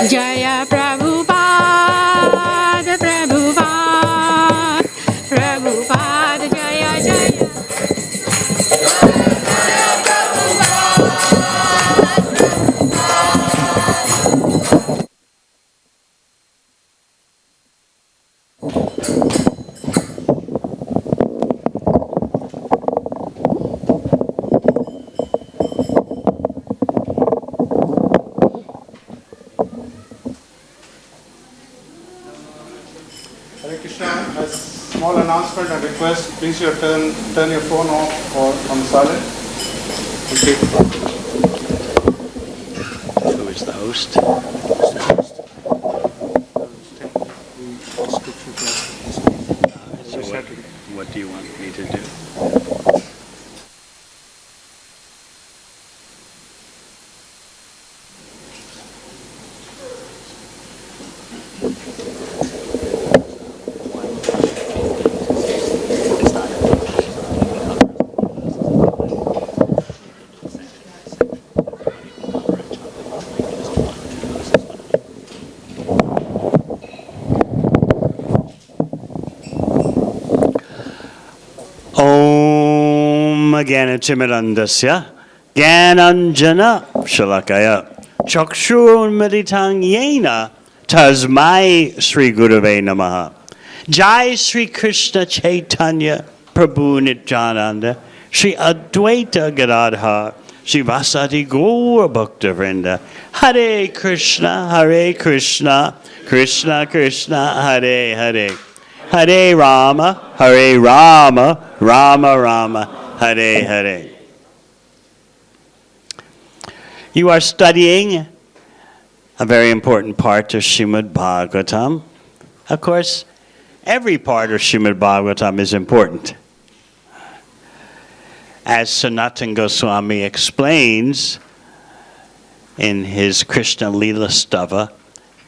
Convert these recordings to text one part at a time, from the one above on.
Jaya Prabhupada, Prabhupada, Prabhupada, Jaya Jaya. Small announcement and request, please turn your phone off or on silent. Okay. Who is the host? What do you want me to do? Jnanatimidandasya Jnananjana Shalakaya Chakshurunmaditam Yena Tasmai Sri Gurave Namaha. Jai Sri Krishna Chaitanya Prabhu Nityananda Sri Advaita Gadadhar Sri Vasati Gaura Bhakta Vrinda. Hare Krishna, Krishna Krishna, Hare Hare, Hare Rama, Rama Rama, Hare Hare. You are studying a very important part of Srimad Bhagvatam. Of course, every part of Srimad Bhagvatam is important. As Sanatana Goswami explains in his Krishna Lila Stava,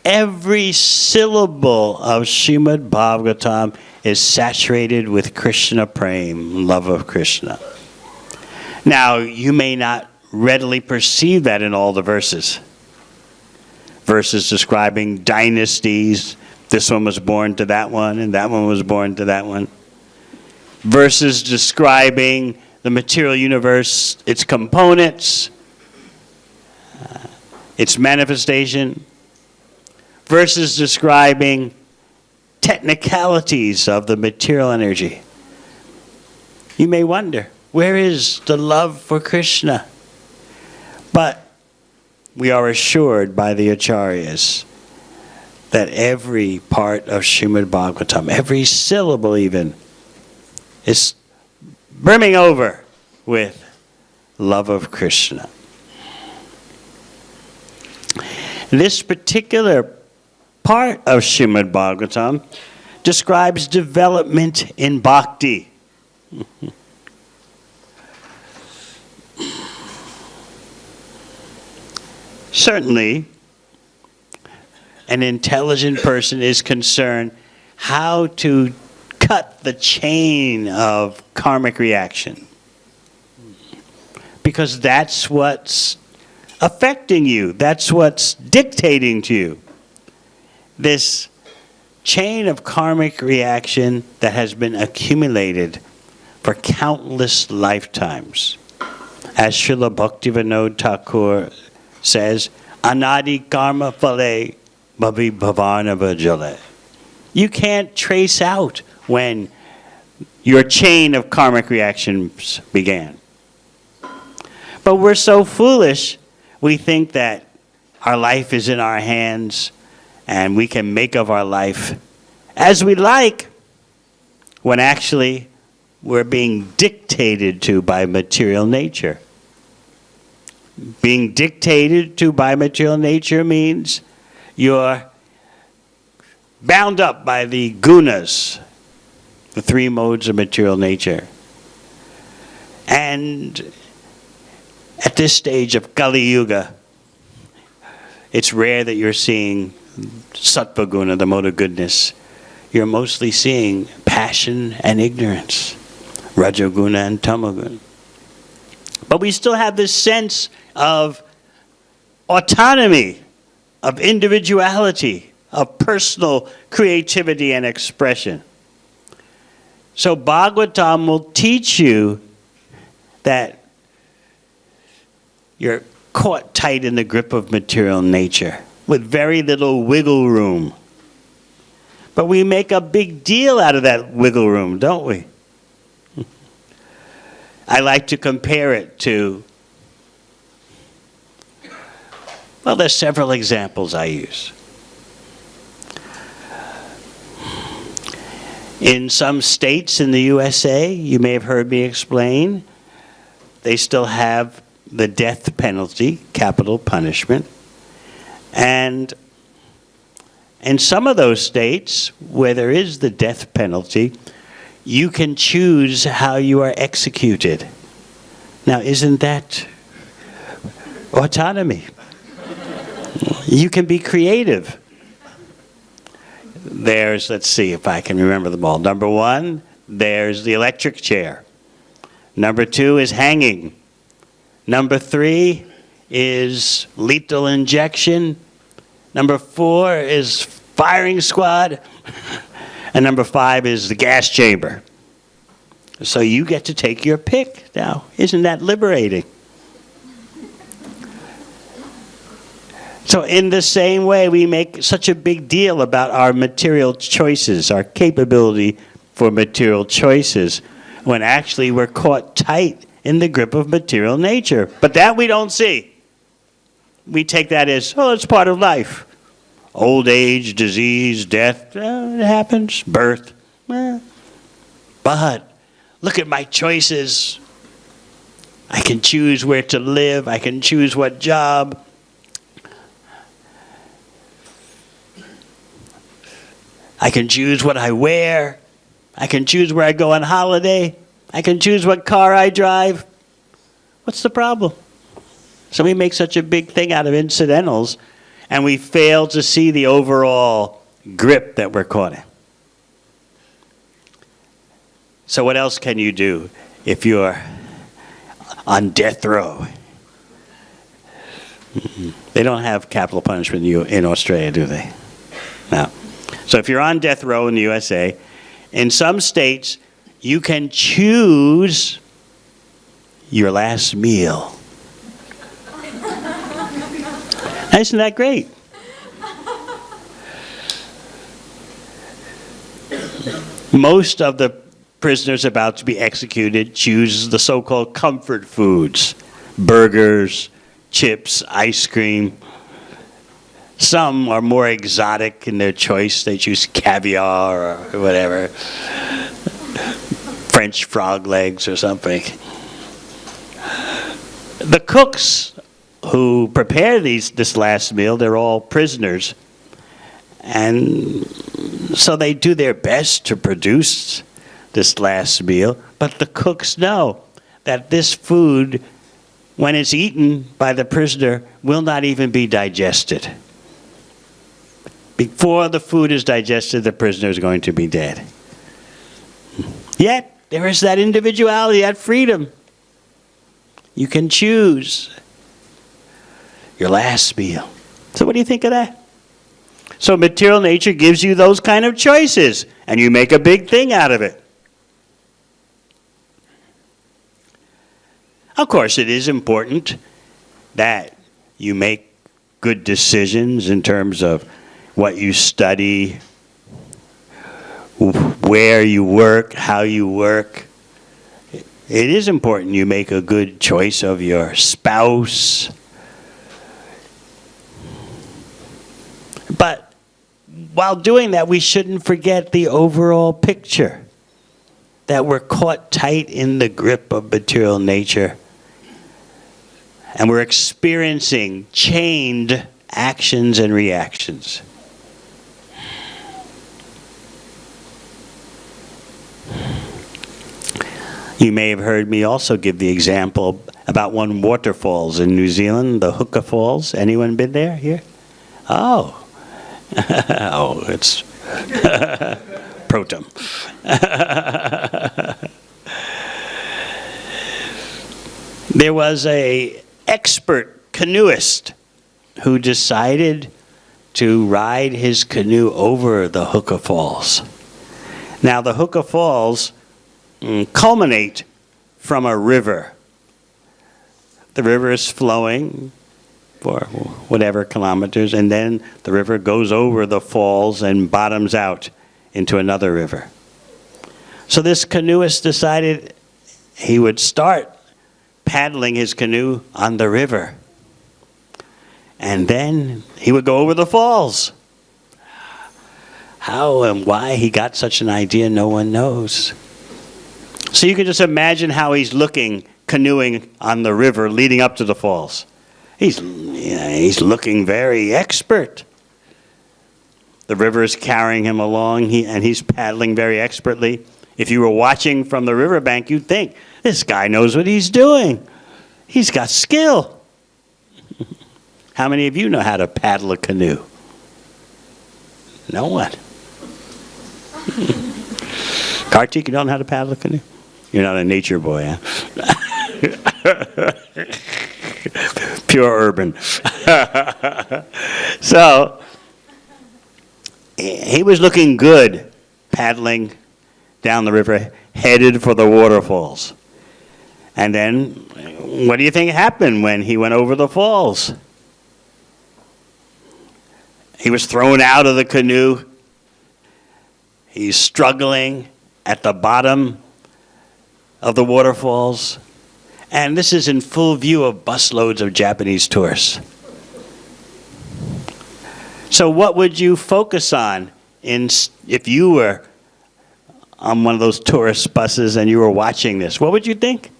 every syllable of Srimad Bhagvatam is saturated with Krishna Prem, love of Krishna. Now, you may not readily perceive that in all the verses. Verses describing dynasties, this one was born to that one, and that one was born to that one. Verses describing the material universe, its components, its manifestation. Verses describing technicalities of the material energy. You may wonder, where is the love for Krishna? But we are assured by the Acharyas that every part of Srimad Bhagavatam, every syllable even, is brimming over with love of Krishna. This particular part of Srimad Bhagavatam describes development in bhakti. Certainly, an intelligent person is concerned how to cut the chain of karmic reaction. Because that's what's affecting you. That's what's dictating to you. This chain of karmic reaction that has been accumulated for countless lifetimes. As Srila Bhaktivinoda Thakur says, Anadi karma phale bhavi bhavanava jale. You can't trace out when your chain of karmic reactions began. But we're so foolish, we think that our life is in our hands and we can make of our life as we like, when actually we're being dictated to by material nature. Being dictated to by material nature means you're bound up by the gunas, the three modes of material nature. And at this stage of Kali Yuga, it's rare that you're seeing sattva guna, the mode of goodness. You're mostly seeing passion and ignorance, rajoguna and tamoguna. But we still have this sense of autonomy, of individuality, of personal creativity and expression. So Bhagavatam will teach you that you're caught tight in the grip of material nature with very little wiggle room. But we make a big deal out of that wiggle room, don't we? I like to compare it to, well, there's several examples I use. In some states in the USA, you may have heard me explain, they still have the death penalty, capital punishment. And in some of those states where there is the death penalty, you can choose how you are executed. Now, isn't that autonomy? You can be creative. There's, let's see if I can remember them all. Number 1, there's the electric chair. Number 2 is hanging. Number 3 is lethal injection. Number 4 is firing squad. And number 5 is the gas chamber. So you get to take your pick now. Isn't that liberating? So in the same way, we make such a big deal about our material choices, our capability for material choices, when actually we're caught tight in the grip of material nature. But that we don't see. We take that as, oh, it's part of life. Old age, disease, death, it happens, birth. But look at my choices. I can choose where to live. I can choose what job. I can choose what I wear. I can choose where I go on holiday. I can choose what car I drive. What's the problem? So we make such a big thing out of incidentals, and we fail to see the overall grip that we're caught in. So what else can you do if you're on death row? They don't have capital punishment in Australia, do they? No. So if you're on death row in the USA, in some states, you can choose your last meal. Isn't that great? Most of the prisoners about to be executed choose the so-called comfort foods, burgers, chips, ice cream. Some are more exotic in their choice. They choose caviar or whatever, French frog legs or something. The cooks who prepare this last meal, they're all prisoners. And so they do their best to produce this last meal. But the cooks know that this food, when it's eaten by the prisoner, will not even be digested. Before the food is digested, the prisoner is going to be dead. Yet, there is that individuality, that freedom. You can choose your last meal. So what do you think of that? So material nature gives you those kind of choices, and you make a big thing out of it. Of course, it is important that you make good decisions in terms of what you study, where you work, how you work. It is important you make a good choice of your spouse. But while doing that, we shouldn't forget the overall picture, that we're caught tight in the grip of material nature, and we're experiencing chained actions and reactions. You may have heard me also give the example about one waterfalls in New Zealand, the Hooker Falls. Anyone been there here? Oh. Oh, it's Protum. There was a expert canoeist who decided to ride his canoe over the Hookah Falls. Now, the Hookah Falls culminate from a river. The river is flowing for whatever kilometers, and then the river goes over the falls and bottoms out into another river. So this canoeist decided he would start paddling his canoe on the river. And then he would go over the falls. How and why he got such an idea, no one knows. So you can just imagine how he's looking, canoeing on the river leading up to the falls. He's looking very expert. The river is carrying him along, and he's paddling very expertly. If you were watching from the riverbank, you'd think, this guy knows what he's doing. He's got skill. How many of you know how to paddle a canoe? No one. Kartik, you don't know how to paddle a canoe? You're not a nature boy, huh? Pure urban. So, he was looking good paddling down the river, headed for the waterfalls. And then, what do you think happened when he went over the falls? He was thrown out of the canoe. He's struggling at the bottom of the waterfalls. And this is in full view of busloads of Japanese tourists. So what would you focus on if you were on one of those tourist buses and you were watching this? What would you think?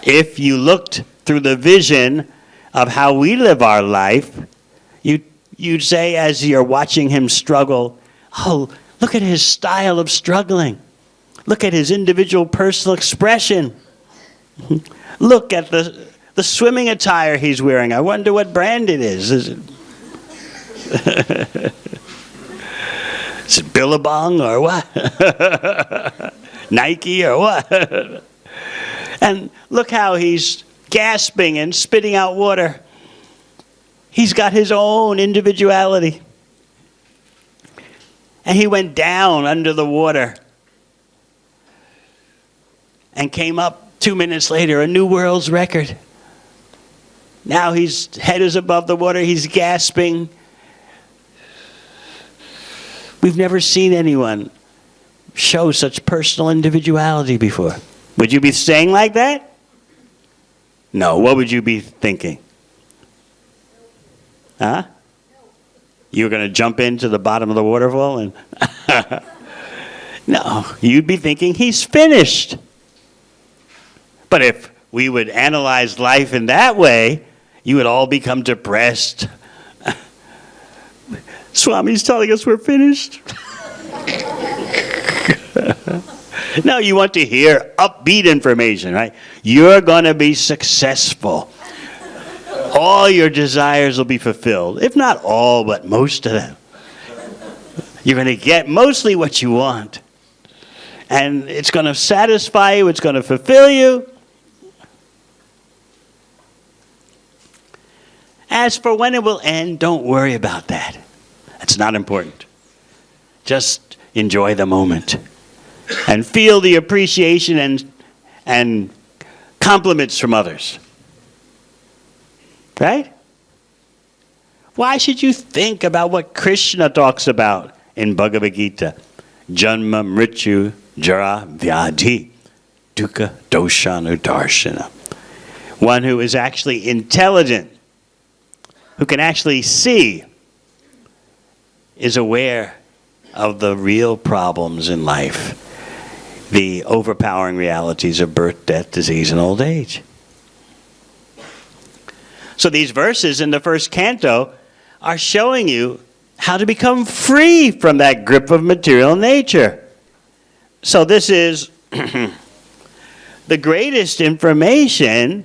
If you looked through the vision of how we live our life, you'd say, as you're watching him struggle, oh, look at his style of struggling. Look at his individual personal expression. Look at the swimming attire he's wearing. I wonder what brand it is. Is it Billabong or what? Nike or what? And look how he's gasping and spitting out water. He's got his own individuality. And he went down under the water and came up 2 minutes later, a new world's record. Now his head is above the water, he's gasping. We've never seen anyone show such personal individuality before. Would you be saying like that? No. What would you be thinking? Huh? You were going to jump into the bottom of the waterfall and no, you'd be thinking he's finished. But if we would analyze life in that way, you would all become depressed. Swami's telling us we're finished. No, you want to hear upbeat information, right? You're going to be successful. All your desires will be fulfilled. If not all, but most of them. You're going to get mostly what you want. And it's going to satisfy you. It's going to fulfill you. As for when it will end, don't worry about that. It's not important. Just enjoy the moment. And feel the appreciation and compliments from others. Right? Why should you think about what Krishna talks about in Bhagavad Gita? Janma, Mrityu, Jara, Vyadhi, Dukkha, Doshanu, Darshana. One who is actually intelligent, who can actually see, is aware of the real problems in life, the overpowering realities of birth, death, disease, and old age. So these verses in the first canto are showing you how to become free from that grip of material nature. So this is the greatest information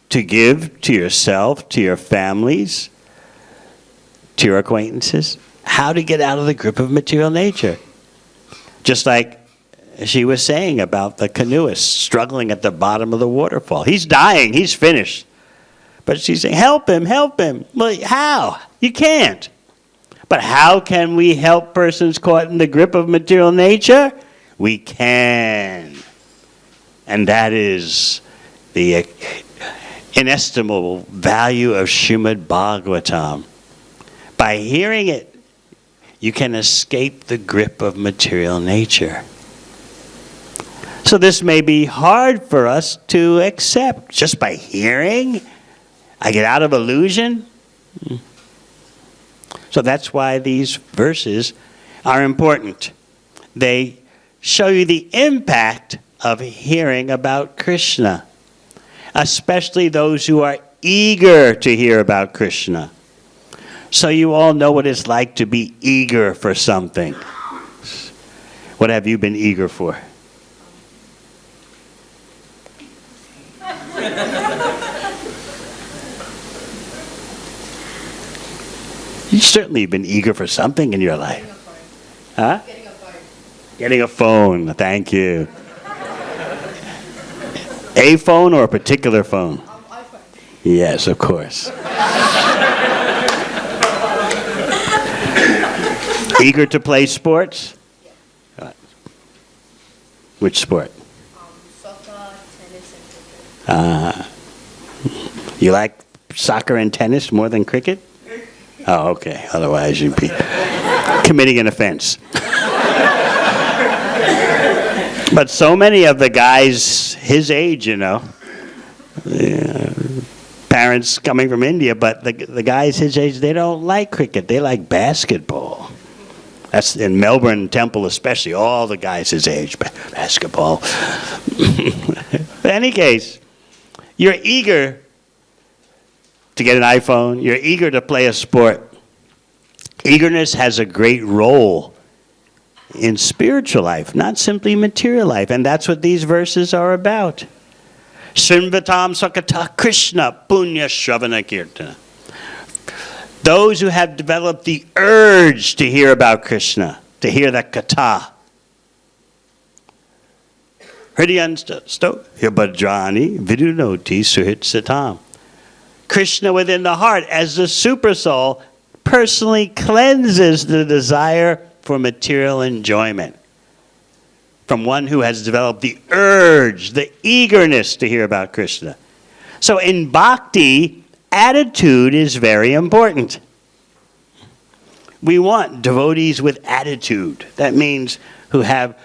to give to yourself, to your families, to your acquaintances, how to get out of the grip of material nature. Just like she was saying about the canoeist struggling at the bottom of the waterfall. He's dying. He's finished. But she's saying, help him, help him. Well, how? You can't. But how can we help persons caught in the grip of material nature? We can. And that is the inestimable value of Srimad Bhagvatam. By hearing it, you can escape the grip of material nature. So this may be hard for us to accept. Just by hearing, I get out of illusion. So that's why these verses are important. They show you the impact of hearing about Krishna, especially those who are eager to hear about Krishna. So you all know what it's like to be eager for something. What have you been eager for? You certainly have been eager for something in your life. Huh? Getting a phone. Getting a phone. Thank you. A phone or a particular phone? iPhone. Yes, of course. Eager to play sports? Yeah. Which sport? Soccer, tennis, and cricket. You like soccer and tennis more than cricket? Oh, okay. Otherwise, you'd be committing an offense. But so many of the guys his age, parents coming from India, but the guys his age, they don't like cricket. They like basketball. That's in Melbourne Temple especially, all the guys his age, basketball. In any case, you're eager to get an iPhone. You're eager to play a sport. Eagerness has a great role in spiritual life, not simply material life. And that's what these verses are about. Srimvatam Sakata Krishna Punya Shravana Kirtana. Those who have developed the urge to hear about Krishna, to hear the katha. Hridyansto Hibhadrani Vidunoti Suhit Satam. Krishna within the heart, as the supersoul, personally cleanses the desire for material enjoyment from one who has developed the urge, the eagerness to hear about Krishna. So in bhakti, attitude is very important. We want devotees with attitude. That means who have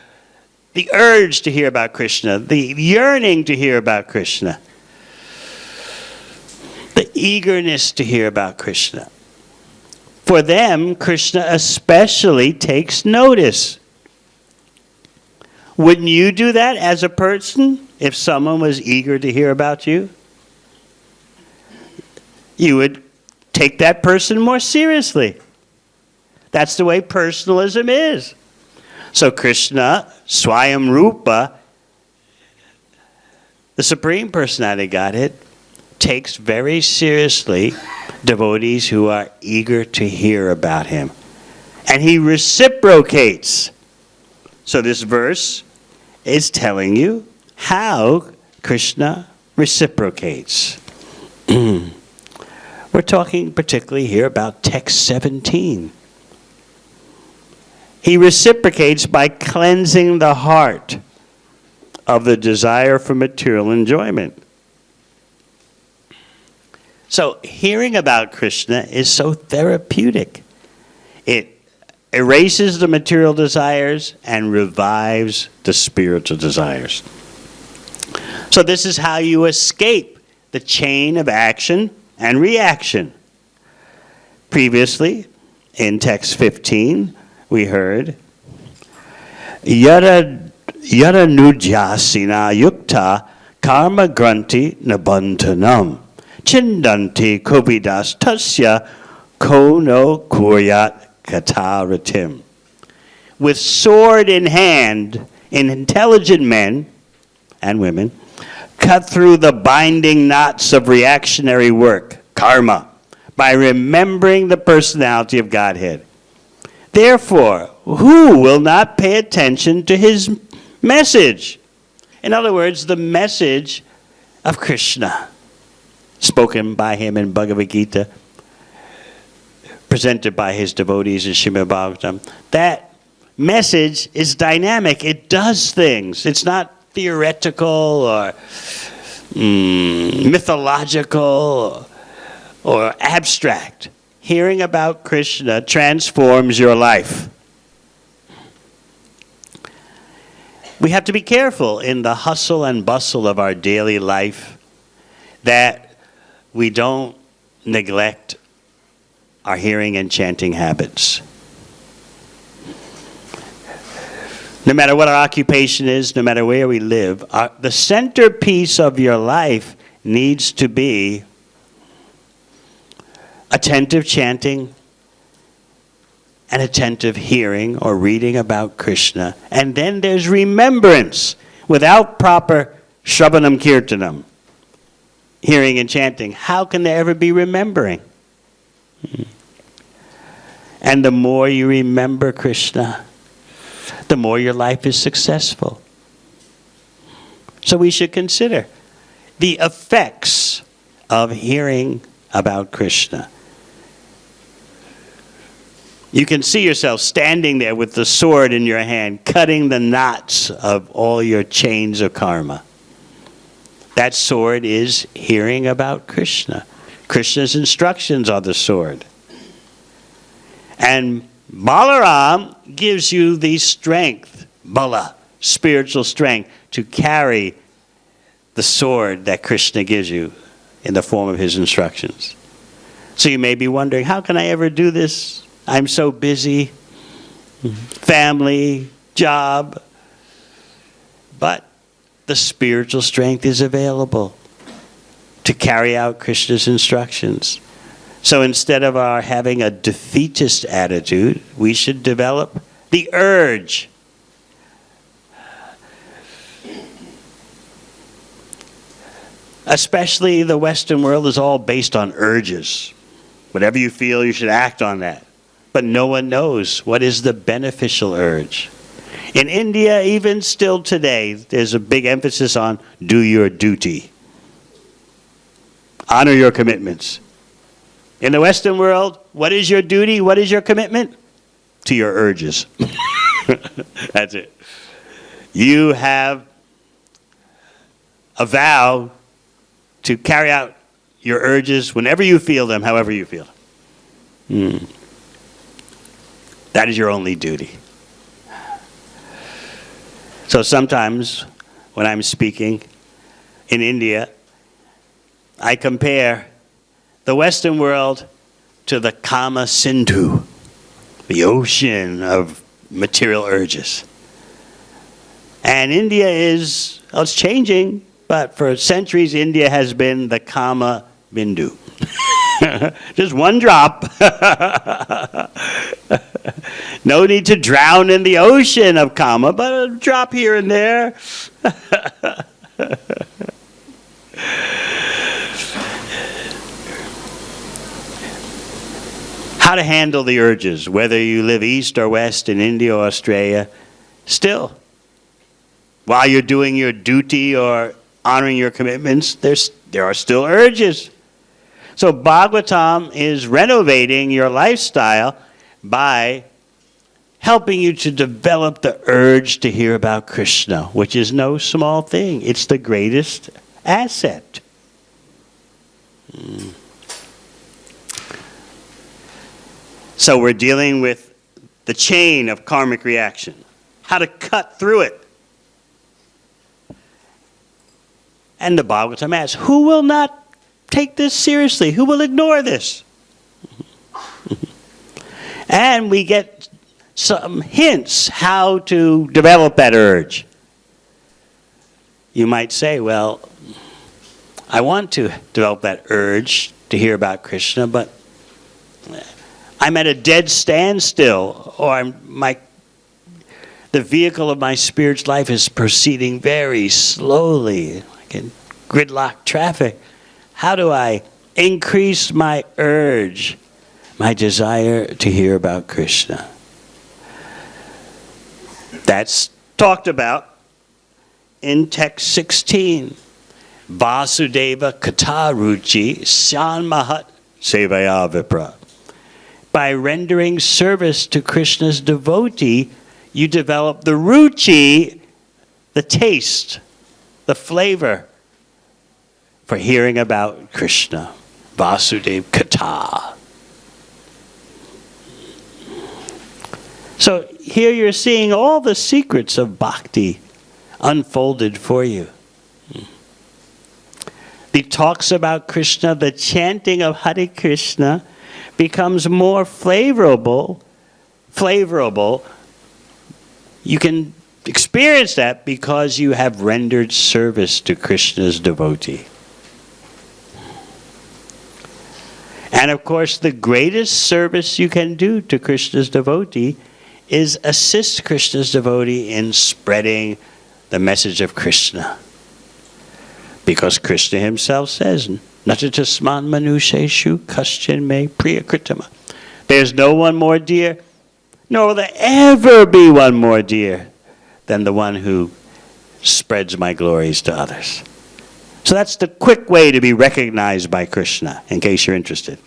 the urge to hear about Krishna, the yearning to hear about Krishna, the eagerness to hear about Krishna. For them, Krishna especially takes notice. Wouldn't you do that as a person if someone was eager to hear about you? You would take that person more seriously. That's the way personalism is. So Krishna, Swayam Rupa, the Supreme Personality of Godhead, takes very seriously devotees who are eager to hear about him. And he reciprocates. So this verse is telling you how Krishna reciprocates. We're talking particularly here about text 17. He reciprocates by cleansing the heart of the desire for material enjoyment. So hearing about Krishna is so therapeutic. It erases the material desires and revives the spiritual desires. So this is how you escape the chain of action and reaction. Previously, in text 15, we heard, Yara nujasina yukta karma granti nabandhanam chindanti kovidas tasya kono kuryat kataratim. With sword in hand, intelligent men and women cut through the binding knots of reactionary work, karma, by remembering the personality of Godhead. Therefore, who will not pay attention to his message. In other words, the message of Krishna, spoken by him in Bhagavad Gita, presented by his devotees in Srimad Bhagvatam. That message is dynamic. It does things. It's not theoretical or mythological or abstract. Hearing about Krishna transforms your life. We have to be careful in the hustle and bustle of our daily life that we don't neglect our hearing and chanting habits. No matter what our occupation is, no matter where we live, the centerpiece of your life needs to be attentive chanting and attentive hearing or reading about Krishna. And then there's remembrance. Without proper Shravanam Kirtanam, hearing and chanting, how can there ever be remembering? And the more you remember Krishna, the more your life is successful. So we should consider the effects of hearing about Krishna. You can see yourself standing there with the sword in your hand, cutting the knots of all your chains of karma. That sword is hearing about Krishna. Krishna's instructions are the sword. And Balaram gives you the strength, bala, spiritual strength, to carry the sword that Krishna gives you in the form of his instructions. So you may be wondering, how can I ever do this? I'm so busy, family, job. But the spiritual strength is available to carry out Krishna's instructions. So instead of our having a defeatist attitude, we should develop the urge. Especially the Western world is all based on urges. Whatever you feel, you should act on that. But no one knows what is the beneficial urge. In India, even still today, there's a big emphasis on do your duty. Honor your commitments. In the Western world, what is your duty? What is your commitment? To your urges. That's it. You have a vow to carry out your urges whenever you feel them, however you feel them. That is your only duty. So sometimes when I'm speaking in India, I compare the Western world to the Kama Sindhu, the ocean of material urges. And India is, well, it's changing, but for centuries India has been the Kama Bindu. Just one drop. No need to drown in the ocean of Kama, but a drop here and there. How to handle the urges, whether you live east or west in India or Australia, still, while you're doing your duty or honoring your commitments, there are still urges. So Bhagavatam is renovating your lifestyle by helping you to develop the urge to hear about Krishna, which is no small thing. It's the greatest asset. So we're dealing with the chain of karmic reaction, how to cut through it. And the Bhagavatam asks, who will not take this seriously? Who will ignore this? And we get some hints how to develop that urge. You might say, well, I want to develop that urge to hear about Krishna, but I'm at a dead standstill, or the vehicle of my spiritual life is proceeding very slowly, like in gridlock traffic. How do I increase my urge, my desire to hear about Krishna? That's talked about in text 16, Vasudeva Kataruchi Sanmahat Sevaya Vipra. By rendering service to Krishna's devotee, you develop the ruchi, the taste, the flavor for hearing about Krishna. Vasudeva Kata. So here you're seeing all the secrets of bhakti unfolded for you. The talks about Krishna, the chanting of Hare Krishna becomes more flavorable. You can experience that because you have rendered service to Krishna's devotee. And of course, the greatest service you can do to Krishna's devotee is assist Krishna's devotee in spreading the message of Krishna. Because Krishna himself says, Natatasman manusheshu kaschin me priyakritama. There's no one more dear, nor will there ever be one more dear than the one who spreads my glories to others. So that's the quick way to be recognized by Krishna, in case you're interested.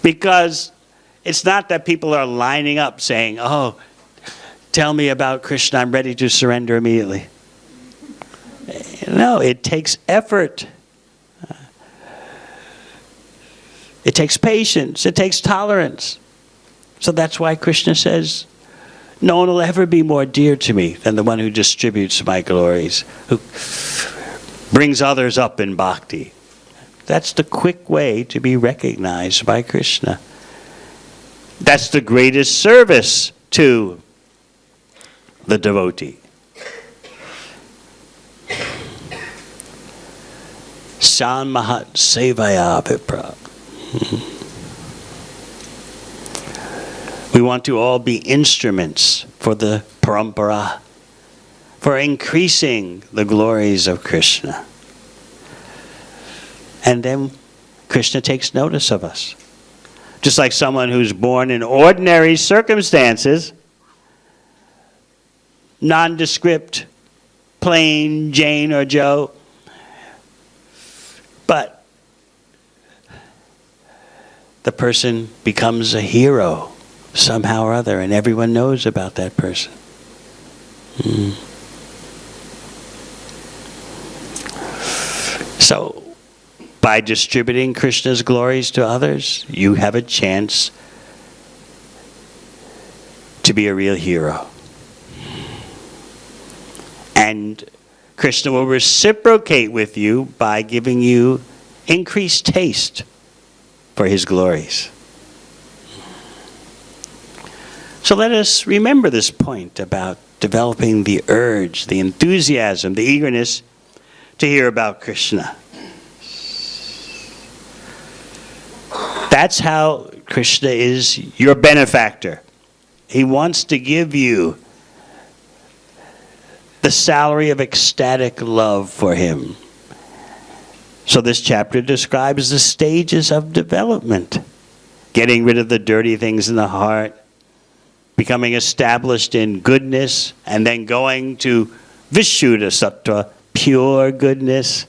Because it's not that people are lining up saying, oh, tell me about Krishna, I'm ready to surrender immediately. No, it takes effort. It takes patience. It takes tolerance. So that's why Krishna says, no one will ever be more dear to me than the one who distributes my glories, who brings others up in bhakti. That's the quick way to be recognized by Krishna. That's the greatest service to the devotee. Sanmahat Sevaya Vipra. We want to all be instruments for the parampara, for increasing the glories of Krishna. And then Krishna takes notice of us. Just like someone who's born in ordinary circumstances, nondescript, plain Jane or Joe, but the person becomes a hero somehow or other, and everyone knows about that person. So, by distributing Krishna's glories to others, you have a chance to be a real hero. And Krishna will reciprocate with you by giving you increased taste for his glories. So let us remember this point about developing the urge, the enthusiasm, the eagerness to hear about Krishna. That's how Krishna is your benefactor. He wants to give you the salary of ecstatic love for him. So this chapter describes the stages of development. Getting rid of the dirty things in the heart, becoming established in goodness, and then going to Vishuddha Sattva, pure goodness.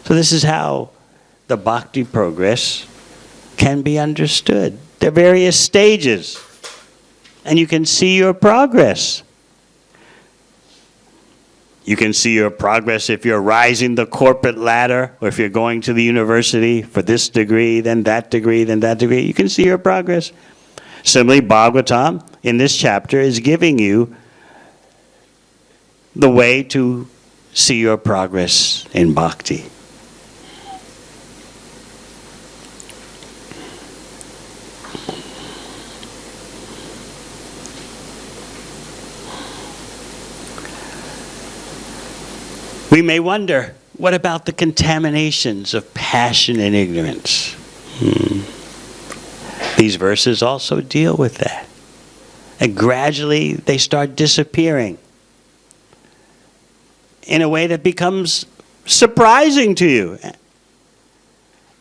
So this is how the bhakti progress can be understood. There are various stages, and you can see your progress. You can see your progress if you're rising the corporate ladder, or if you're going to the university for this degree, then that degree, then that degree. You can see your progress. Similarly, Bhagavatam in this chapter is giving you the way to see your progress in bhakti. We may wonder, what about the contaminations of passion and ignorance? These verses also deal with that. And gradually they start disappearing in a way that becomes surprising to you.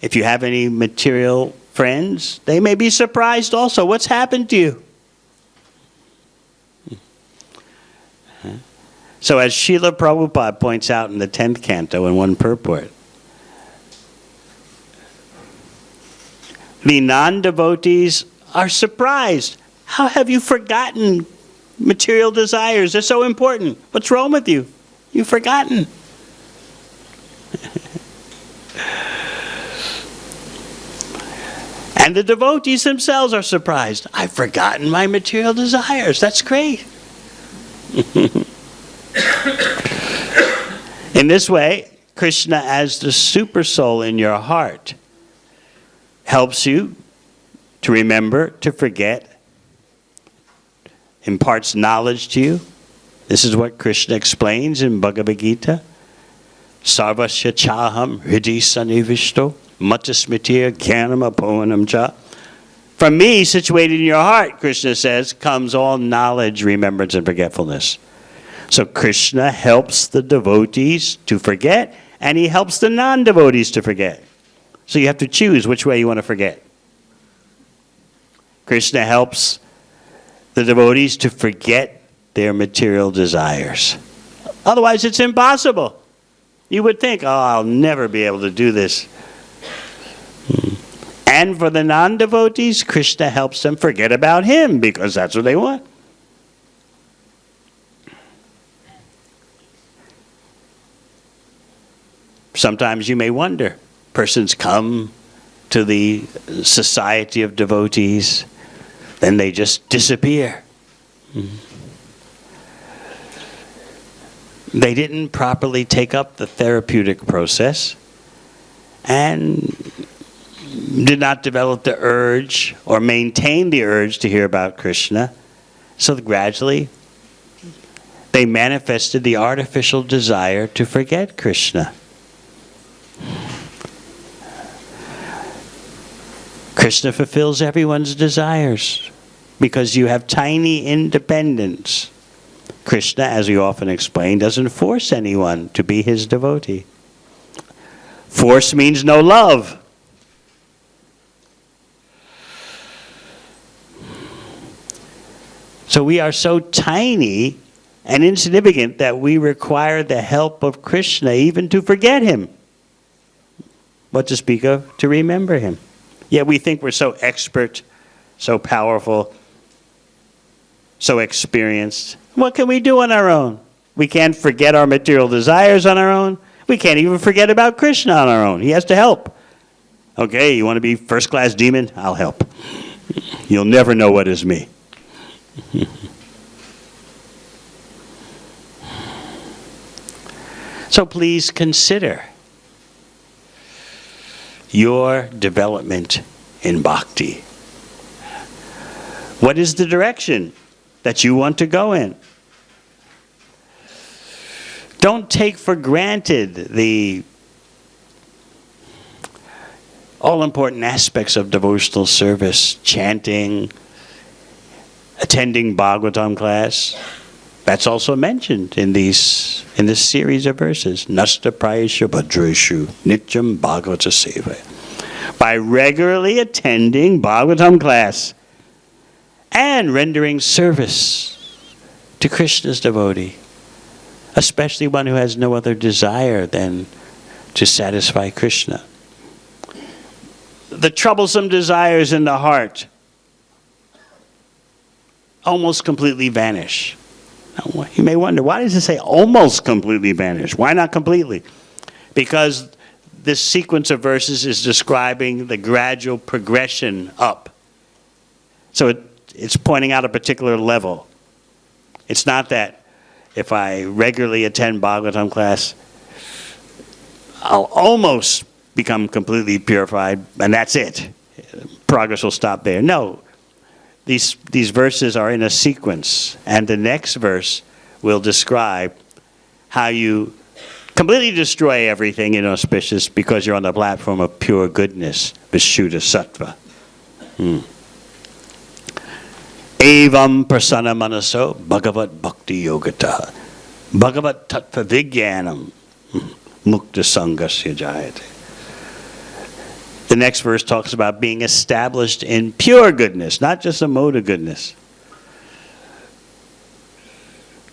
If you have any material friends, they may be surprised also. What's happened to you? So as Srila Prabhupada points out in the 10th canto in one purport, the non-devotees are surprised. How have you forgotten material desires? They're so important. What's wrong with you? You've forgotten. And the devotees themselves are surprised. I've forgotten my material desires. That's great. In this way, Krishna, as the super soul in your heart, helps you to remember, to forget, imparts knowledge to you. This is what Krishna explains in Bhagavad Gita. Sarvasya chaham hridhi sanivishto matasmitir jnanam apohanam cha. From me, situated in your heart, Krishna says, comes all knowledge, remembrance, and forgetfulness. So Krishna helps the devotees to forget, and he helps the non-devotees to forget. So you have to choose which way you want to forget. Krishna helps the devotees to forget their material desires. Otherwise, it's impossible. You would think, oh, I'll never be able to do this. And for the non-devotees, Krishna helps them forget about him because that's what they want. Sometimes you may wonder, persons come to the society of devotees, then they just disappear. They didn't properly take up the therapeutic process and did not develop the urge or maintain the urge to hear about Krishna. So gradually, they manifested the artificial desire to forget Krishna. Krishna fulfills everyone's desires because you have tiny independence. Krishna, as we often explain, doesn't force anyone to be his devotee. Force means no love. So we are so tiny and insignificant that we require the help of Krishna even to forget him. What to speak of to remember him. Yet we think we're so expert, so powerful, so experienced. What can we do on our own? We can't forget our material desires on our own. We can't even forget about Krishna on our own. He has to help. Okay, you want to be first-class demon? I'll help. You'll never know what is me. So please consider your development in bhakti. What is the direction that you want to go in? Don't take for granted the all-important aspects of devotional service, chanting, attending Bhagavatam class. That's also mentioned in this series of verses. Nasta prayeshu bhadreshu nityam bhagavata seva. By regularly attending Bhagavatam class and rendering service to Krishna's devotee, especially one who has no other desire than to satisfy Krishna. The troublesome desires in the heart almost completely vanish. Now, you may wonder, why does it say almost completely vanish? Why not completely? Because this sequence of verses is describing the gradual progression up. So it's pointing out a particular level. It's not that if I regularly attend Bhagavatam class, I'll almost become completely purified, and that's it. Progress will stop there. No. These verses are in a sequence, and the next verse will describe how you completely destroy everything inauspicious because you're on the platform of pure goodness, Vishuddha Sattva. Evam prasana manaso bhagavat bhakti yogata bhagavat tattva vigyanam mukta sangasya jayate. The next verse talks about being established in pure goodness, not just a mode of goodness.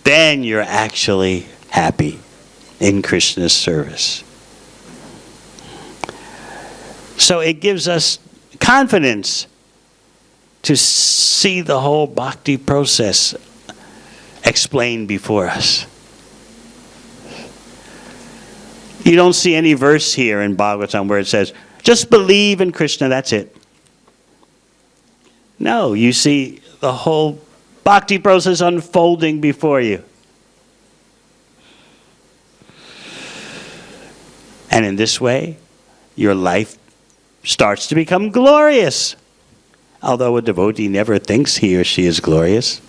Then you're actually happy in Krishna's service. So it gives us confidence to see the whole bhakti process explained before us. You don't see any verse here in Bhagavatam where it says, just believe in Krishna, that's it. No, you see the whole bhakti process unfolding before you. And in this way, your life starts to become glorious. Although a devotee never thinks he or she is glorious,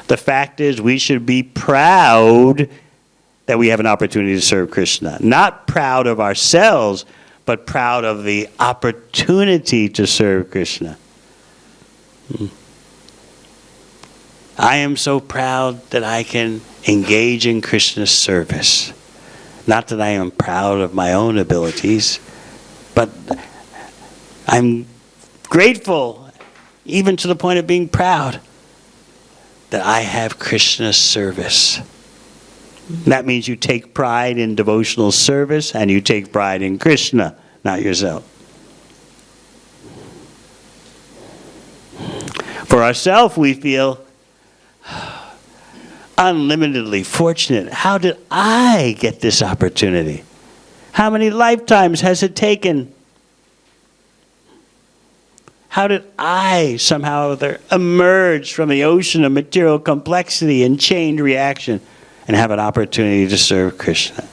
the fact is we should be proud that we have an opportunity to serve Krishna. Not proud of ourselves, but proud of the opportunity to serve Krishna. I am so proud that I can engage in Krishna's service. Not that I am proud of my own abilities, but I'm grateful, even to the point of being proud, that I have Krishna's service. That means you take pride in devotional service and you take pride in Krishna, not yourself. For ourselves, we feel unlimitedly fortunate. How did I get this opportunity? How many lifetimes has it taken? How did I somehow or other emerge from the ocean of material complexity and chained reaction and have an opportunity to serve Krishna?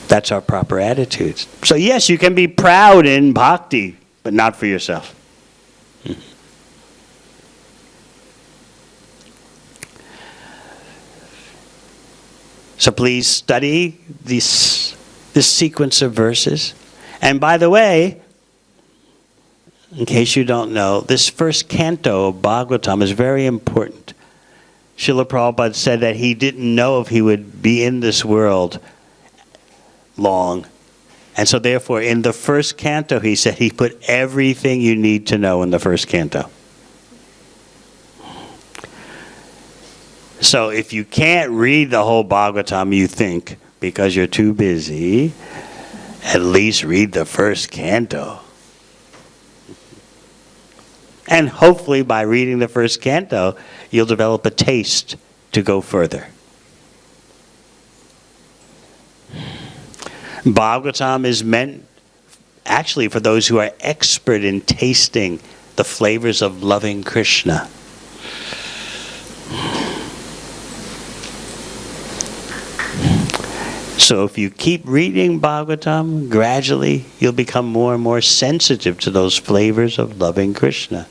That's our proper attitude. So yes, you can be proud in bhakti, but not for yourself. So please study this sequence of verses. And by the way, in case you don't know, this first canto of Bhagavatam is very important. Srila Prabhupada said that he didn't know if he would be in this world long. And so therefore, in the first canto, he said he put everything you need to know in the first canto. So if you can't read the whole Bhagavatam, you think, because you're too busy, at least read the first canto. And hopefully by reading the first canto, you'll develop a taste to go further. Bhagavatam is meant actually for those who are expert in tasting the flavors of loving Krishna. So if you keep reading Bhagavatam, gradually you'll become more and more sensitive to those flavors of loving Krishna.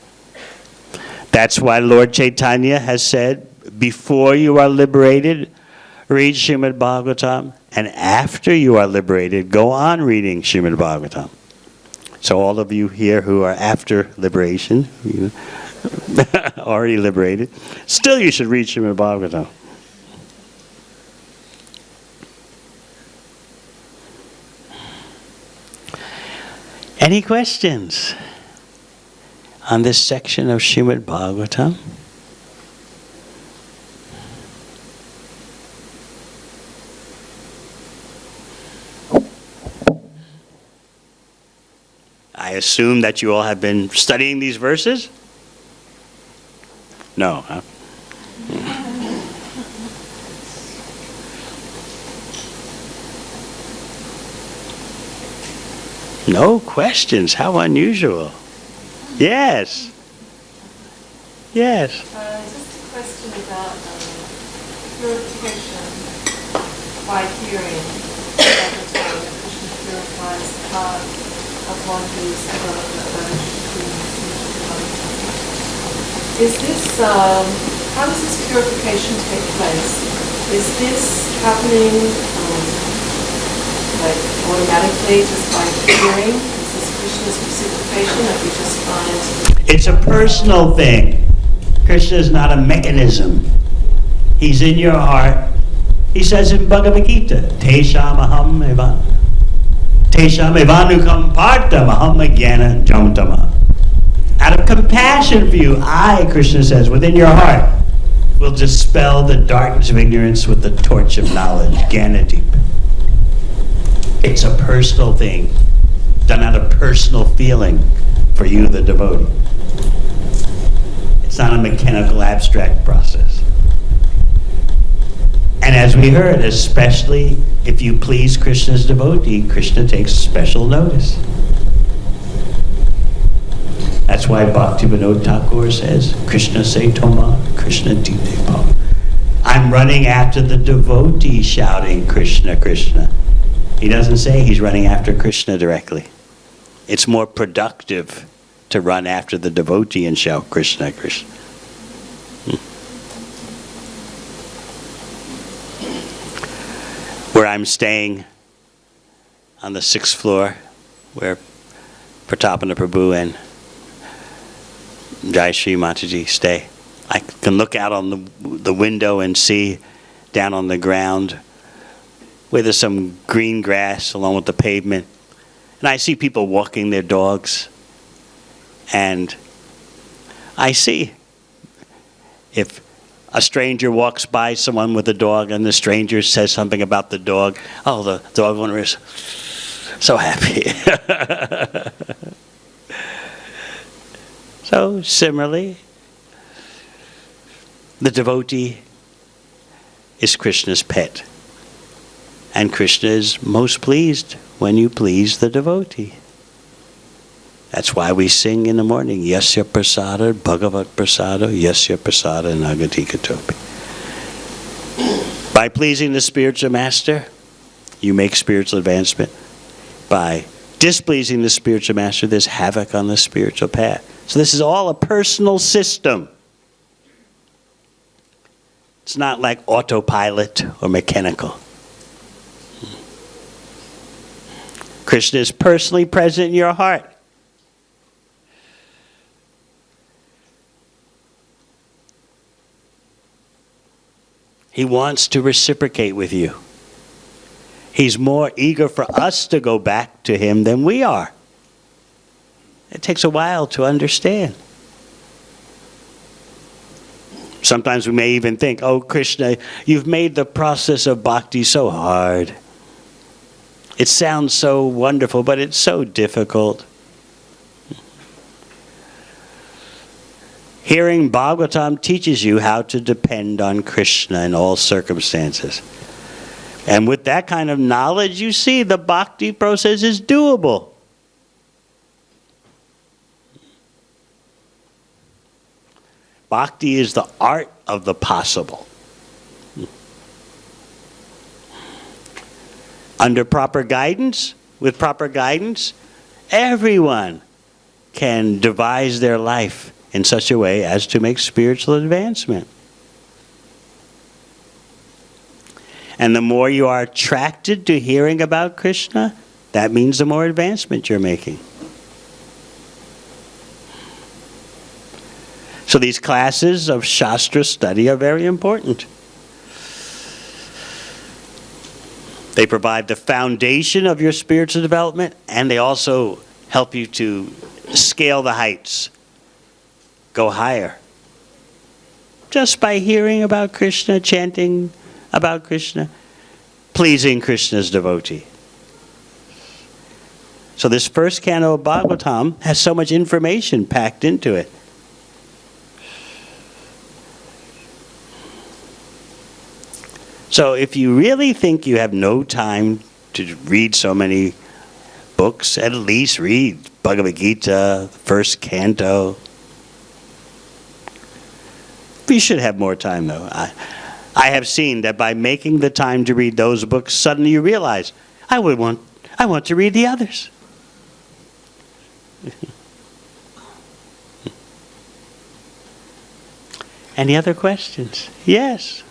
That's why Lord Chaitanya has said, before you are liberated, read Srimad Bhagavatam, and after you are liberated, go on reading Srimad Bhagavatam. So all of you here who are after liberation, already liberated, still you should read Srimad Bhagavatam. Any questions on this section of Srimad Bhagavatam? I assume that you all have been studying these verses? No, huh? No questions. How unusual. Yes. Yes. Just a question about purification by hearing. Krishna purifies the heart of one who's developed a relationship to. Is this, how does this purification take place? Is this happening like automatically, just by hearing? Is this Krishna's reciprocation that we just find? It's a personal thing. Krishna is not a mechanism. He's in your heart. He says in Bhagavad Gita, Tesham aham evan. Tesham evanukam partam aham ajnana jamtama. Out of compassion for you, I, Krishna says, within your heart, will dispel the darkness of ignorance with the torch of knowledge, Jnanadeep. It's a personal thing, done out of personal feeling for you, the devotee. It's not a mechanical, abstract process. And as we heard, especially if you please Krishna's devotee, Krishna takes special notice. That's why Bhaktivinoda Thakur says, Krishna se toma, Krishna dite pa. I'm running after the devotee shouting Krishna, Krishna. He doesn't say he's running after Krishna directly. It's more productive to run after the devotee and shout Krishna, Krishna. Where I'm staying on the 6th floor, where Pratapana Prabhu and Jai Shri Mataji stay, I can look out on the window and see down on the ground where there's some green grass along with the pavement. And I see people walking their dogs. And I see if a stranger walks by someone with a dog and the stranger says something about the dog, oh, the dog owner is so happy. So similarly, the devotee is Krishna's pet. And Krishna is most pleased when you please the devotee. That's why we sing in the morning, Yasya prasada, Bhagavat prasada, Yasya prasada, Nagatika topi. By pleasing the spiritual master, you make spiritual advancement. By displeasing the spiritual master, there's havoc on the spiritual path. So this is all a personal system. It's not like autopilot or mechanical. Krishna is personally present in your heart. He wants to reciprocate with you. He's more eager for us to go back to him than we are. It takes a while to understand. Sometimes we may even think, oh, Krishna, you've made the process of bhakti so hard. It sounds so wonderful, but it's so difficult. Hearing Bhagavatam teaches you how to depend on Krishna in all circumstances. And with that kind of knowledge, you see the bhakti process is doable. Bhakti is the art of the possible. Under proper guidance, with proper guidance, everyone can devise their life in such a way as to make spiritual advancement. And the more you are attracted to hearing about Krishna, that means the more advancement you're making. So these classes of Shastra study are very important. They provide the foundation of your spiritual development, and they also help you to scale the heights, go higher. Just by hearing about Krishna, chanting about Krishna, pleasing Krishna's devotee. So this first canto of Bhagavatam has so much information packed into it. So if you really think you have no time to read so many books, at least read Bhagavad Gita, first canto. You should have more time though. I have seen that by making the time to read those books, suddenly you realize, I want to read the others. Any other questions? Yes.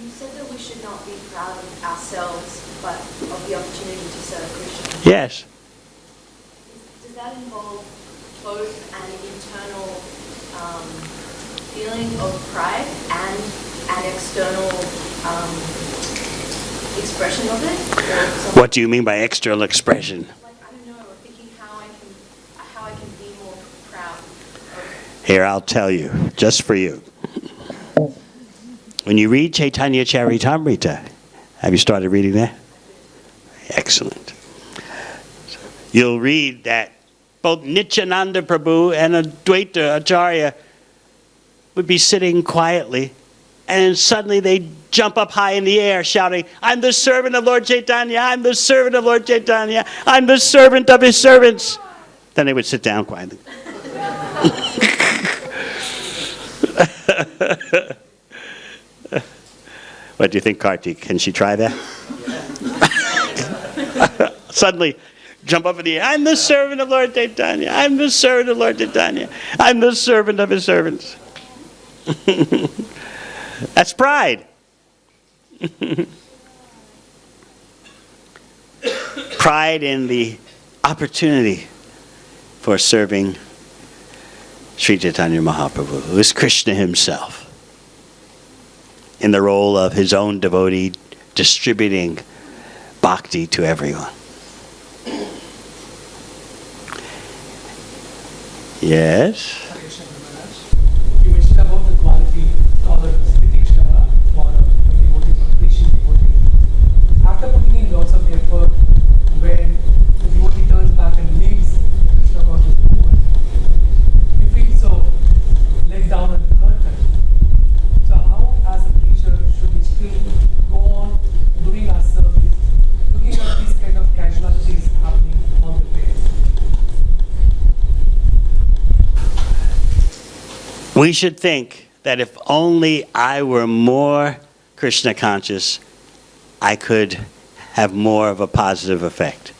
You said that we should not be proud of ourselves, but of the opportunity to serve Krishna. Yes. Does that involve both an internal feeling of pride and an external expression of it? What do you mean by external expression? Like, I don't know, thinking how I can be more proud of. Here, I'll tell you, just for you. When you read Chaitanya Charitamrita, have you started reading that? Excellent. You'll read that both Nityananda Prabhu and Advaita Acharya would be sitting quietly, and then suddenly they jump up high in the air shouting, "I'm the servant of Lord Chaitanya, I'm the servant of Lord Chaitanya, I'm the servant of his servants." Then they would sit down quietly. What do you think, Kartik? Can she try that? Suddenly, jump up in the air. "I'm the servant of Lord Chaitanya. I'm the servant of Lord Chaitanya. I'm the servant of his servants." That's pride. Pride in the opportunity for serving Sri Chaitanya Mahaprabhu, who is Krishna himself, in the role of his own devotee, distributing bhakti to everyone. Yes? You mentioned about the quality called Sritikshana for a devotee, for preaching devotee. After putting in lots of effort, when the devotee turns back and leaves Krishna conscious movement, you feel so let down and hurted. So how, as a preacher, should we still go on doing our service, looking at these kind of casualties happening on the way? We should think that if only I were more Krishna conscious, I could have more of a positive effect.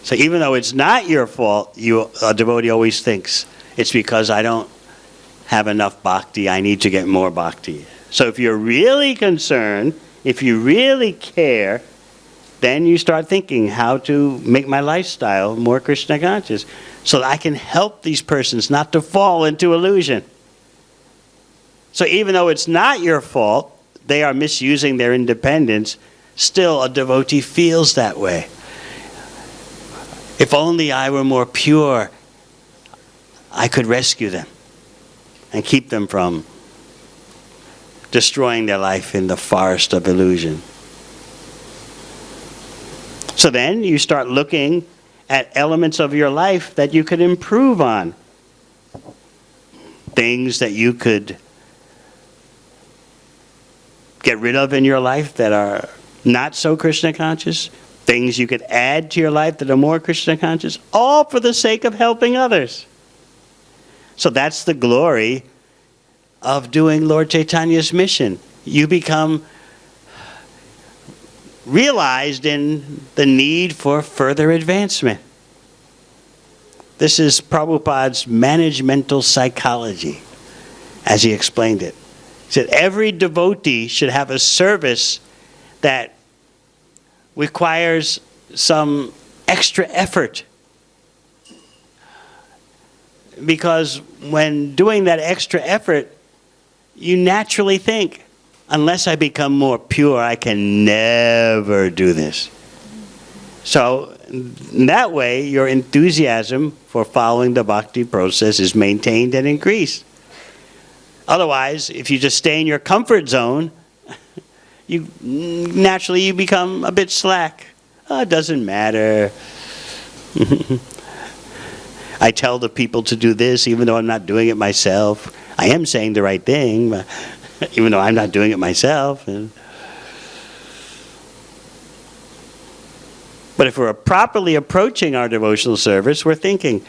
So even though it's not your fault, a devotee always thinks it's because I don't have enough bhakti, I need to get more bhakti. So if you're really concerned, if you really care, then you start thinking how to make my lifestyle more Krishna conscious so that I can help these persons not to fall into illusion. So even though it's not your fault, they are misusing their independence, still a devotee feels that way. If only I were more pure, I could rescue them and keep them from destroying their life in the forest of illusion. So then you start looking at elements of your life that you could improve on. Things that you could get rid of in your life that are not so Krishna conscious. Things you could add to your life that are more Krishna conscious. All for the sake of helping others. So that's the glory of doing Lord Chaitanya's mission. You become realized in the need for further advancement. This is Prabhupada's managemental psychology, as he explained it. He said every devotee should have a service that requires some extra effort. Because when doing that extra effort, you naturally think, unless I become more pure, I can never do this. So, in that way, your enthusiasm for following the bhakti process is maintained and increased. Otherwise, if you just stay in your comfort zone, you become a bit slack. Oh, it doesn't matter. I tell the people to do this even though I'm not doing it myself. I am saying the right thing, but even though I'm not doing it myself. But if we're properly approaching our devotional service, we're thinking,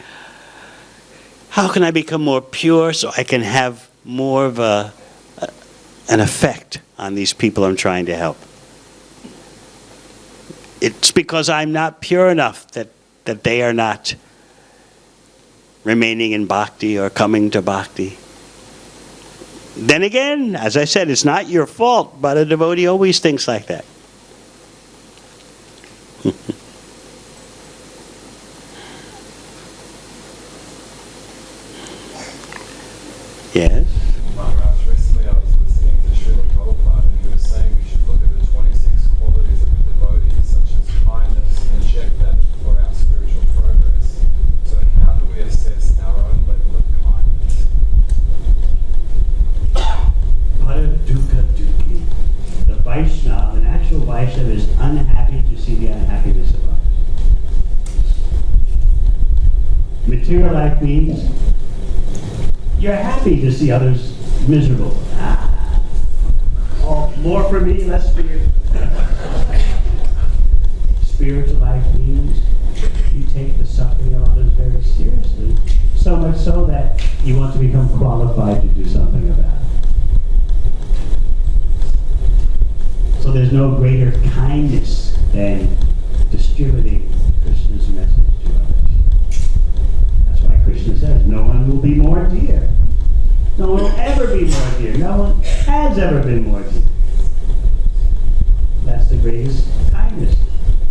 how can I become more pure so I can have more of an effect on these people I'm trying to help? It's because I'm not pure enough that they are not remaining in bhakti or coming to bhakti. Then again, as I said, it's not your fault, but a devotee always thinks like that. Yes? Maharaj, recently I was listening spirit-like beings, you're happy to see others miserable. Oh, more for me, less for you. Spiritual-like beings, you take the suffering of others very seriously, so much so that you want to become qualified to do something about it. So there's no greater kindness than distributing Krishna's message to others. That's why Krishna says, no one will be more dear. No one will ever be more dear. No one has ever been more dear. That's the greatest kindness.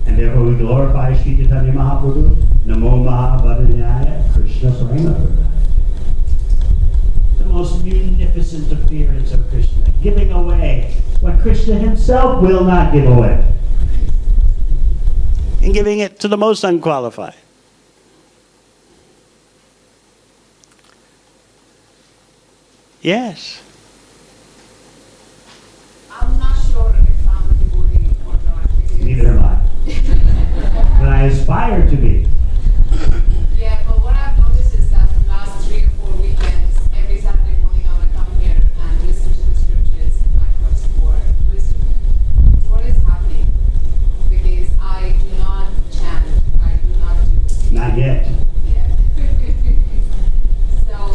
And therefore we glorify Sri Chaitanya Mahaprabhu, Namo Mahabharanyaya, Krishna Prema Pradaya. The most munificent appearance of Krishna, giving away what Krishna himself will not give away. And giving it to the most unqualified. Yes. I'm not sure if I'm a devotee or not. Because Neither am I. But I aspire to be. yeah, but what I've noticed is that from last 3 or 4 weekends, every Saturday morning I would come here and listen to the scriptures and I quest for wisdom. What is happening? Because I do not chant, I do not do. Not yet. Yeah. So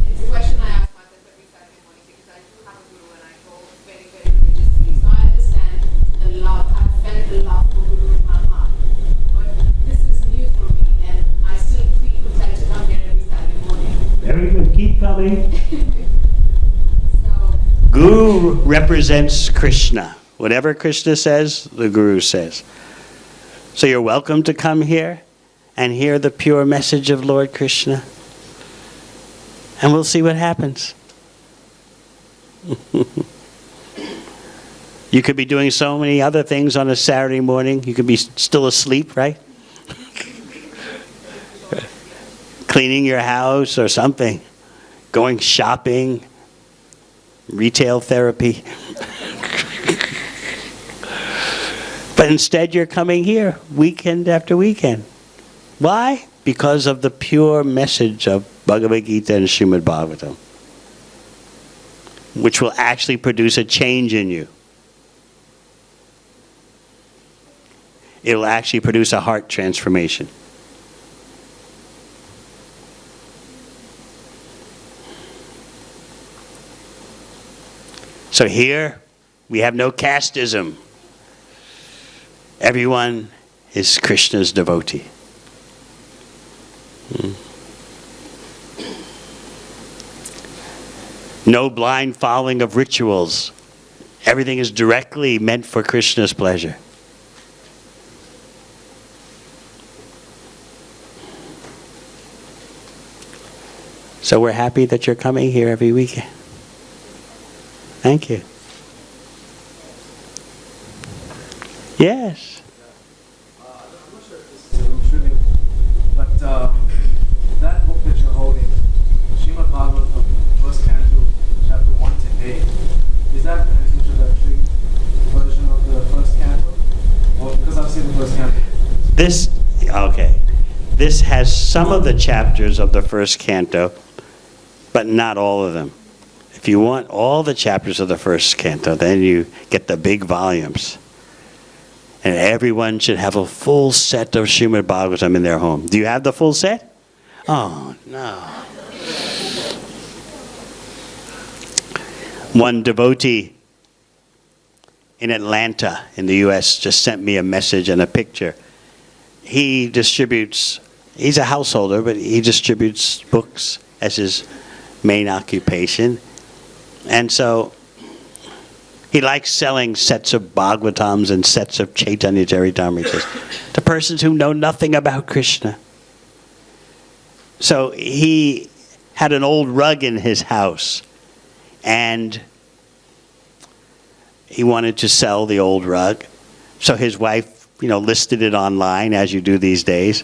it's a question I ask myself every Saturday morning because I do have a guru and I go very, very religiously. So I understand the love. I felt the love for Guru in my heart. But this is new for me and I still feel compelled to come here every Saturday morning. Very good. Keep coming. So Guru represents Krishna. Whatever Krishna says, the Guru says. So you're welcome to come here and hear the pure message of Lord Krishna. And we'll see what happens. You could be doing so many other things on a Saturday morning. You could be still asleep, right? Cleaning your house or something. Going shopping. Retail therapy. But instead you're coming here weekend after weekend. Why? Because of the pure message of Bhagavad Gita and Srimad Bhagvatam, which will actually produce a change in you. It will actually produce a heart transformation. So here, we have no casteism. Everyone is Krishna's devotee. No blind following of rituals. Everything is directly meant for Krishna's pleasure. So we're happy that you're coming here every weekend. Thank you. Yes. I'm not sure if this is a room trivia, but that book that you're holding, Srimad Bhagavatam, first canto, chapter 1 to 8, is that an introductory version of the first canto? Well, because I've seen the first canto. This has some of the chapters of the first canto, but not all of them. If you want all the chapters of the first canto, then you get the big volumes. And everyone should have a full set of Srimad Bhagavatam in their home. Do you have the full set? Oh, no. One devotee in Atlanta, in the U.S., just sent me a message and a picture. He distributes, he's a householder, but he distributes books as his main occupation. And so he likes selling sets of Bhagavatams and sets of Chaitanya Charitamritas to persons who know nothing about Krishna. So he had an old rug in his house, and he wanted to sell the old rug. So his wife, listed it online, as you do these days.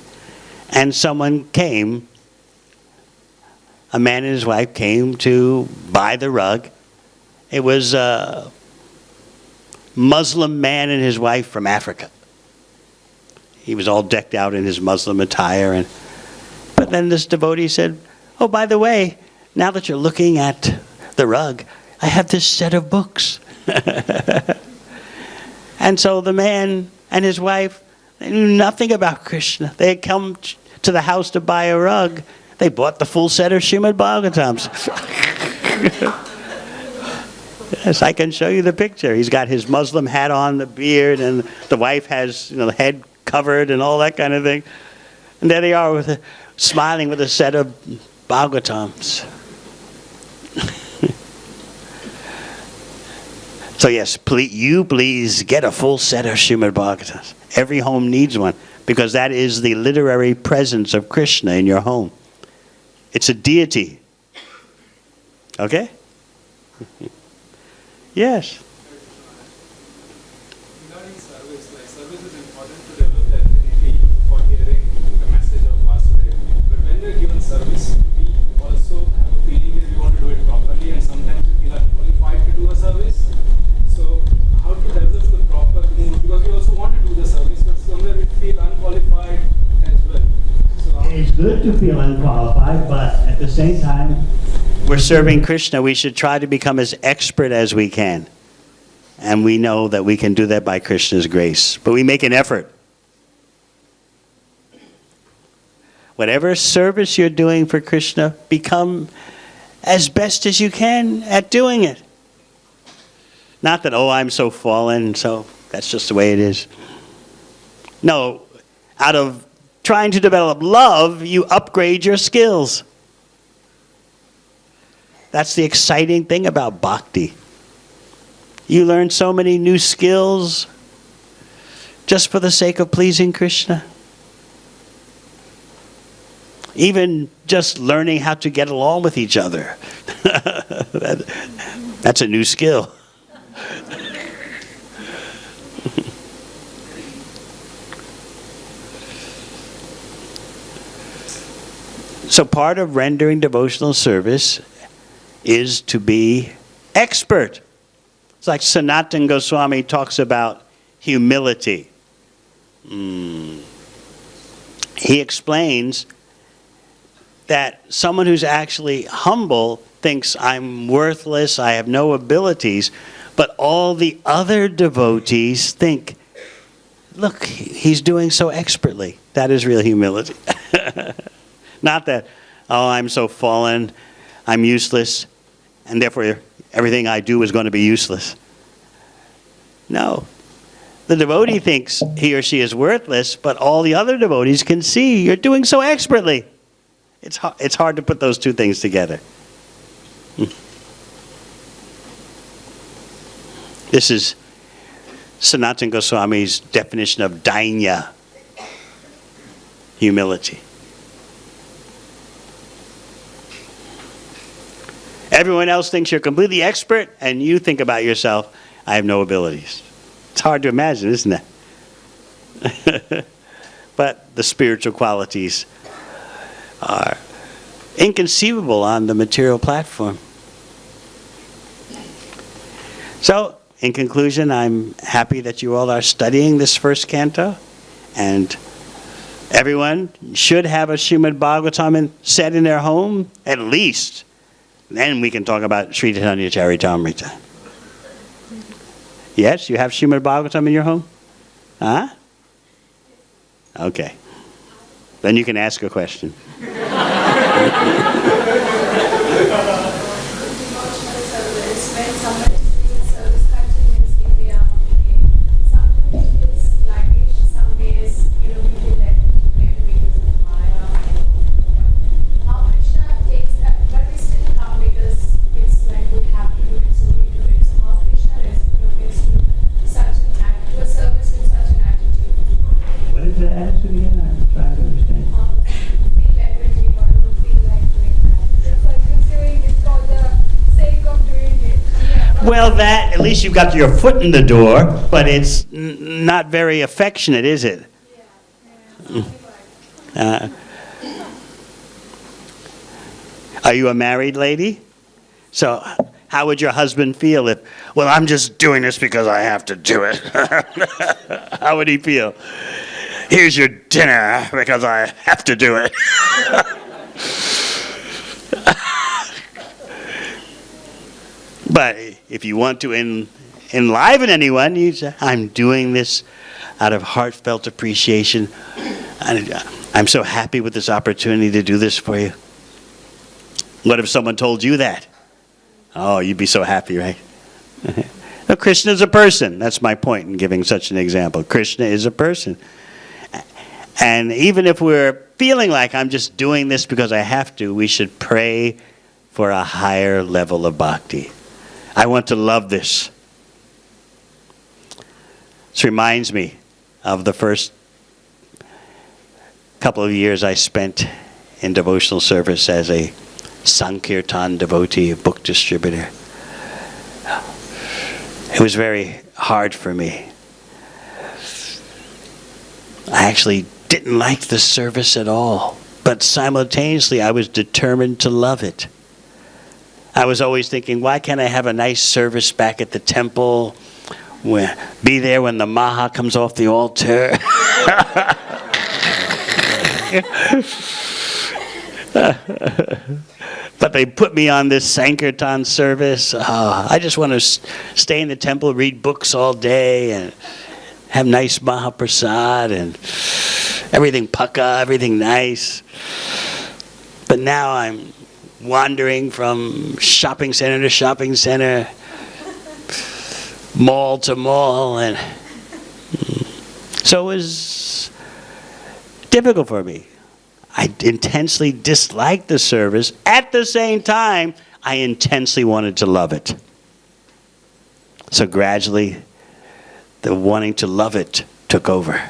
And someone came, a man and his wife came to buy the rug. It was a Muslim man and his wife from Africa. He was all decked out in his Muslim attire, but then this devotee said, oh, by the way, now that you're looking at the rug, I have this set of books. And so the man and his wife, they knew nothing about Krishna. They had come to the house to buy a rug. They bought the full set of Srimad Bhagavatams. Yes, I can show you the picture. He's got his Muslim hat on, the beard, and the wife has, the head covered and all that kind of thing. And there they are smiling with a set of Bhagavatams. So yes, please get a full set of Srimad Bhagavatams. Every home needs one, because that is the literary presence of Krishna in your home. It's a deity. Okay? Yes. Regarding service, service is important to develop the affinity for hearing the message of Vasudeva. But when we are given service, we also have a feeling that we want to do it properly, and sometimes we feel unqualified to do a service. So how to develop the proper mood? Because we also want to do the service, but somewhere we feel unqualified as well. So It's good to feel unqualified, but at the same time, we're serving Krishna. We should try to become as expert as we can. And we know that we can do that by Krishna's grace. But we make an effort. Whatever service you're doing for Krishna, become as best as you can at doing it. Not that, oh, I'm so fallen, so that's just the way it is. No, out of trying to develop love, you upgrade your skills. That's the exciting thing about bhakti. You learn so many new skills just for the sake of pleasing Krishna. Even just learning how to get along with each other. That's a new skill. So part of rendering devotional service is to be expert. It's like Sanatana Goswami talks about humility. He explains that someone who's actually humble thinks I'm worthless, I have no abilities, but all the other devotees think, look, he's doing so expertly. That is real humility. Not that, oh, I'm so fallen, I'm useless, and therefore everything I do is going to be useless. No. The devotee thinks he or she is worthless, but all the other devotees can see you're doing so expertly. It's hard to put those two things together. This is Sanatana Goswami's definition of dainya, humility. Everyone else thinks you're completely expert, and you think about yourself, I have no abilities. It's hard to imagine, isn't it? But the spiritual qualities are inconceivable on the material platform. So, in conclusion, I'm happy that you all are studying this first canto, and everyone should have a Srimad Bhagavatam set in their home, at least. Then we can talk about Sri Chaitanya Charitamrita. Yes, you have Srimad Bhagavatam in your home? Huh? Okay. Then you can ask a question. What is the attitude again? I'm trying to understand. Well, that, at least you've got your foot in the door, but it's not very affectionate, is it? Are you a married lady? So how would your husband feel if, well, I'm just doing this because I have to do it? How would he feel? here's your dinner because I have to do it. But if you want to enliven anyone, you say, I'm doing this out of heartfelt appreciation. I'm so happy with this opportunity to do this for you. What if someone told you that? Oh, you'd be so happy, right? No, Krishna is a person. That's my point in giving such an example. Krishna is a person. And even if we're feeling like I'm just doing this because I have to, we should pray for a higher level of bhakti. I want to love this. This reminds me of the first couple of years I spent in devotional service as a Sankirtan devotee, a book distributor. It was very hard for me. I actually didn't like the service at all, but simultaneously I was determined to love it. I was always thinking, why can't I have a nice service back at the temple? Be there when the Maha comes off the altar. But they put me on this Sankirtan service. I just want to stay in the temple, read books all day, and have nice Mahaprasad, and everything pukka, everything nice. But now I'm wandering from shopping center to shopping center, mall to mall, and so it was difficult for me. I intensely disliked the service. At the same time, I intensely wanted to love it. So gradually, the wanting to love it took over.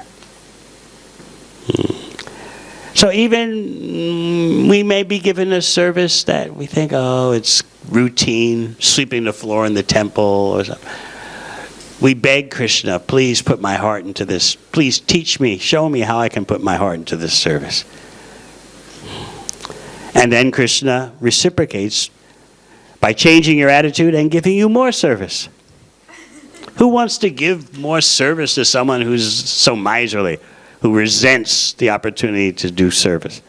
So even we may be given a service that we think, oh, it's routine, sweeping the floor in the temple or something. We beg Krishna, please put my heart into this. Please teach me, show me how I can put my heart into this service. And then Krishna reciprocates by changing your attitude and giving you more service. Who wants to give more service to someone who's so miserly, who resents the opportunity to do service?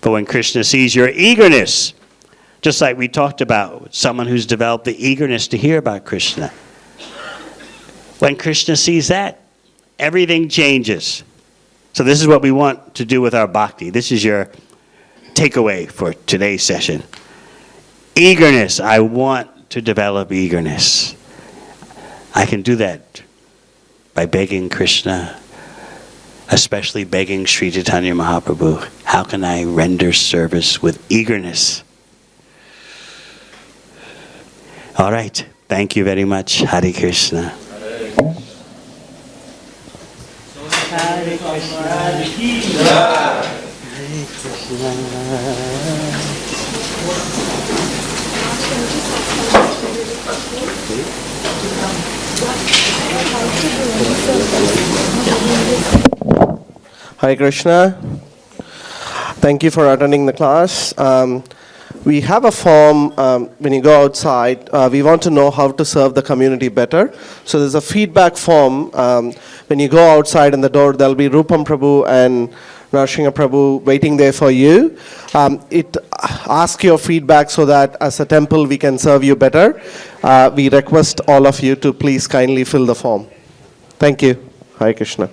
But when Krishna sees your eagerness, just like we talked about, someone who's developed the eagerness to hear about Krishna, when Krishna sees that, everything changes. So this is what we want to do with our bhakti. This is your takeaway for today's session. Eagerness. I want to develop eagerness. I can do that by begging Krishna, especially begging Sri Chaitanya Mahaprabhu. How can I render service with eagerness? All right. Thank you very much. Hare Krishna. Hare Krishna. Hare Hare Krishna. Thank you for attending the class. We have a form when you go outside. We want to know how to serve the community better. So there's a feedback form. When you go outside in the door, there'll be Rupam Prabhu and Narsinga Prabhu waiting there for you. It asks your feedback so that as a temple we can serve you better. We request all of you to please kindly fill the form. Thank you. Hare Krishna.